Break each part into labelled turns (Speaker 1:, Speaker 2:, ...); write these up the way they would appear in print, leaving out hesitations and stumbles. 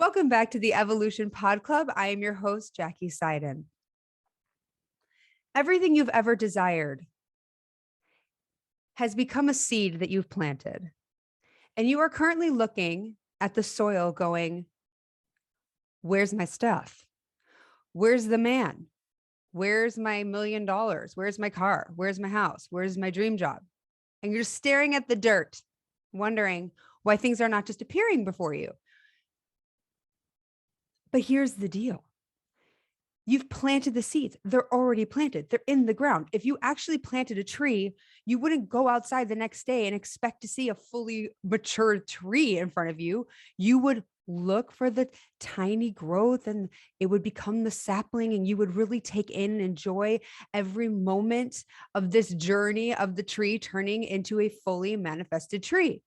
Speaker 1: Welcome back to the Evolution Podclub. I am your host, Jackie Seiden. Everything you've ever desired has become a seed that you've planted. And you are currently looking at the soil going, where's my stuff? Where's the man? Where's my $1 million? Where's my car? Where's my house? Where's my dream job? And you're just staring at the dirt, wondering why things are not just appearing before you. But here's the deal. You've planted the seeds. They're already planted. They're in the ground. If you actually planted a tree, you wouldn't go outside the next day and expect to see a fully matured tree in front of you. You would look for the tiny growth and it would become the sapling, and you would really take in and enjoy every moment of this journey of the tree turning into a fully manifested tree.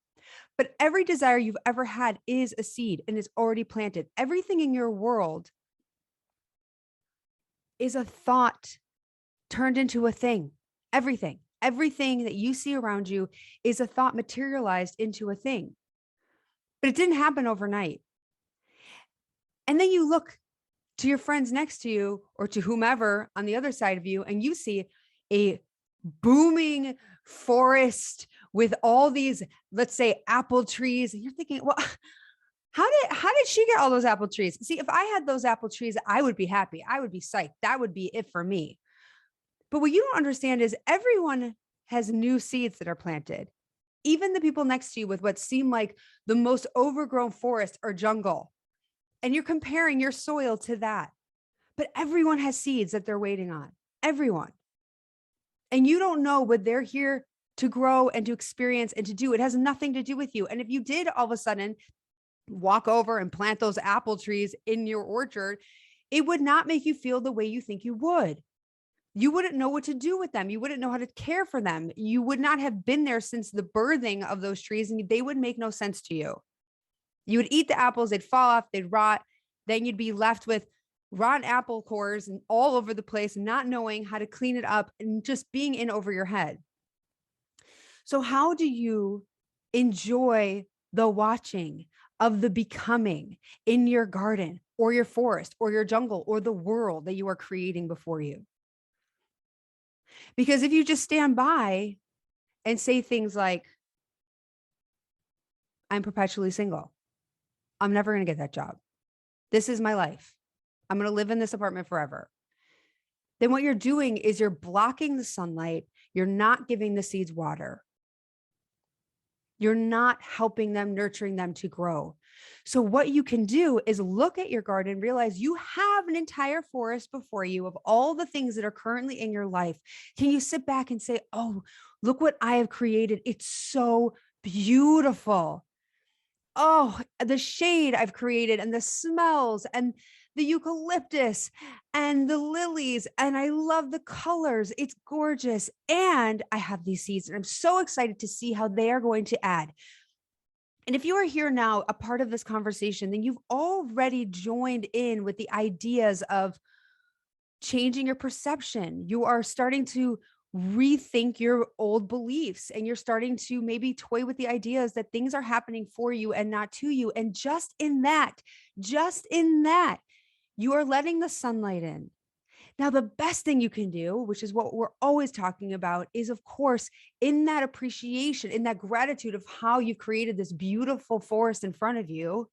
Speaker 1: But every desire you've ever had is a seed and is already planted. Everything in your world is a thought turned into a thing. Everything that you see around you is a thought materialized into a thing. But it didn't happen overnight. And then you look to your friends next to you or to whomever on the other side of you, and you see a booming forest with all these, let's say, apple trees. And you're thinking, well, how did she get all those apple trees? See, if I had those apple trees, I would be happy. I would be psyched. That would be it for me. But what you don't understand is everyone has new seeds that are planted. Even the people next to you with what seem like the most overgrown forest or jungle. And you're comparing your soil to that. But everyone has seeds that they're waiting on. Everyone. And you don't know what they're here to grow and to experience and to do. It has nothing to do with you. And if you did all of a sudden walk over and plant those apple trees in your orchard, it would not make you feel the way you think you would. You wouldn't know what to do with them. You wouldn't know how to care for them. You would not have been there since the birthing of those trees, and they would make no sense to you. You would eat the apples, they'd fall off, they'd rot. Then you'd be left with rotten apple cores and all over the place, not knowing how to clean it up and just being in over your head. So how do you enjoy the watching of the becoming in your garden or your forest or your jungle or the world that you are creating before you? Because if you just stand by and say things like, I'm perpetually single, I'm never going to get that job, this is my life, I'm going to live in this apartment forever, then what you're doing is you're blocking the sunlight. You're not giving the seeds water. You're not helping them, nurturing them to grow. So what you can do is look at your garden, realize you have an entire forest before you of all the things that are currently in your life. Can you sit back and say, oh, look what I have created. It's so beautiful. Oh, the shade I've created and the smells and the eucalyptus and the lilies. And I love the colors. It's gorgeous. And I have these seeds and I'm so excited to see how they are going to add. And if you are here now, a part of this conversation, then you've already joined in with the ideas of changing your perception. You are starting to rethink your old beliefs, and you're starting to maybe toy with the ideas that things are happening for you and not to you. And just in that, you are letting the sunlight in. Now, the best thing you can do, which is what we're always talking about, is of course, in that appreciation, in that gratitude of how you've created this beautiful forest in front of you,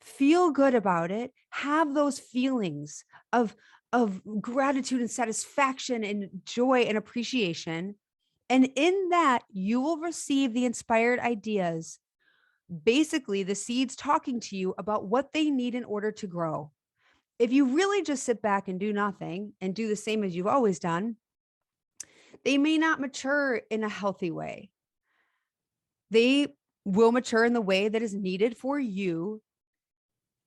Speaker 1: feel good about it, have those feelings of gratitude and satisfaction and joy and appreciation. And in that, you will receive the inspired ideas, basically the seeds talking to you about what they need in order to grow. If you really just sit back and do nothing and do the same as you've always done, they may not mature in a healthy way. They will mature in the way that is needed for you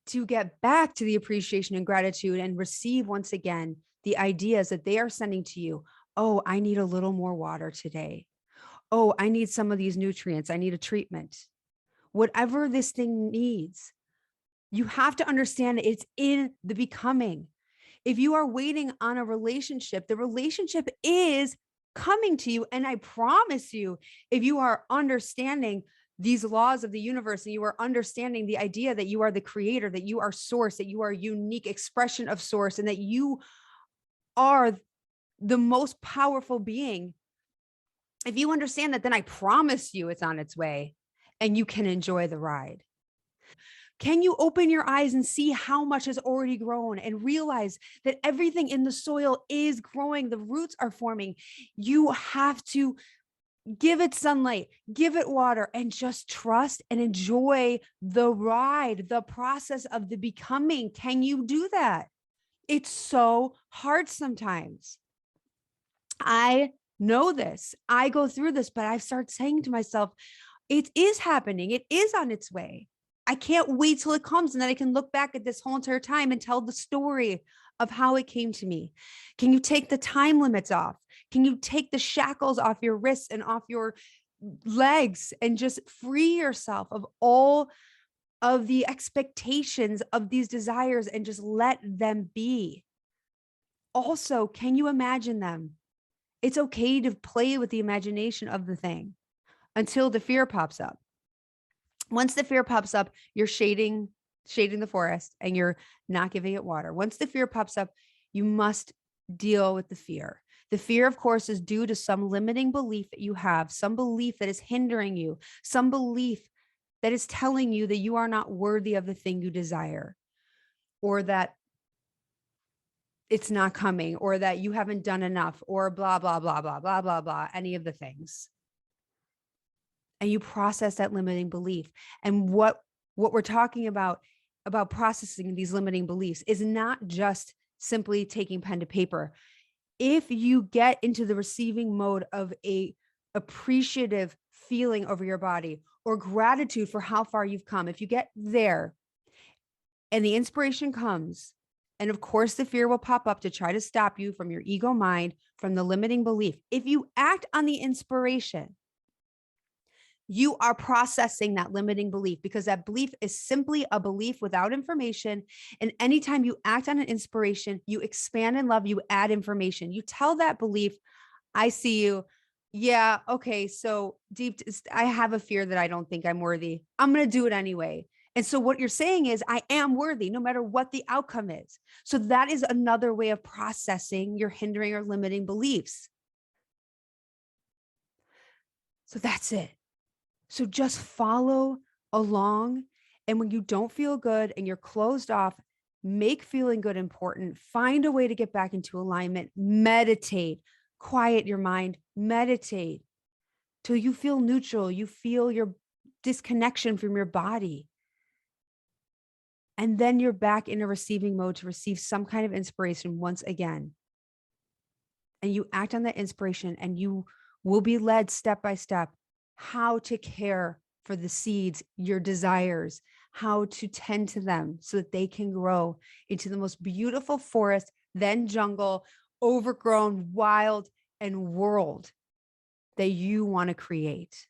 Speaker 1: to get back to the appreciation and gratitude and receive once again the ideas that they are sending to you. Oh, I need a little more water today. Oh, I need some of these nutrients. I need a treatment. Whatever this thing needs, you have to understand that it's in the becoming. If you are waiting on a relationship, the relationship is coming to you. And I promise you, if you are understanding these laws of the universe, and you are understanding the idea that you are the creator, that you are source, that you are a unique expression of source, and that you are the most powerful being. If you understand that, then I promise you it's on its way and you can enjoy the ride. Can you open your eyes and see how much has already grown and realize that everything in the soil is growing? The roots are forming. You have to give it sunlight, give it water, and just trust and enjoy the ride, the process of the becoming. Can you do that? It's so hard sometimes. I know this. I go through this, but I've started saying to myself, it is happening. It is on its way. I can't wait till it comes, and then I can look back at this whole entire time and tell the story of how it came to me. Can you take the time limits off? Can you take the shackles off your wrists and off your legs and just free yourself of all of the expectations of these desires and just let them be? Also, can you imagine them? It's okay to play with the imagination of the thing until the fear pops up. Once the fear pops up, you're shading the forest and you're not giving it water. Once the fear pops up, you must deal with the fear. The fear, of course, is due to some limiting belief that you have, some belief that is hindering you, some belief that is telling you that you are not worthy of the thing you desire, or that it's not coming, or that you haven't done enough, or blah, blah, blah, blah, blah, blah, blah, any of the things. And you process that limiting belief. And what we're talking about processing these limiting beliefs is not just simply taking pen to paper. If you get into the receiving mode of a appreciative feeling over your body or gratitude for how far you've come, if you get there and the inspiration comes, and of course the fear will pop up to try to stop you from your ego mind, from the limiting belief. If you act on the inspiration, you are processing that limiting belief, because that belief is simply a belief without information. And anytime you act on an inspiration, you expand in love, you add information. You tell that belief, I see you. Yeah, okay, so I have a fear that I don't think I'm worthy. I'm going to do it anyway. And so what you're saying is, I am worthy no matter what the outcome is. So that is another way of processing your hindering or limiting beliefs. So that's it. So just follow along. And when you don't feel good and you're closed off, make feeling good important. Find a way to get back into alignment. Meditate, quiet your mind, meditate till you feel neutral. You feel your disconnection from your body. And then you're back in a receiving mode to receive some kind of inspiration once again. And you act on that inspiration, and you will be led step by step how to care for the seeds, your desires, how to tend to them so that they can grow into the most beautiful forest, then jungle, overgrown, wild, and world that you want to create.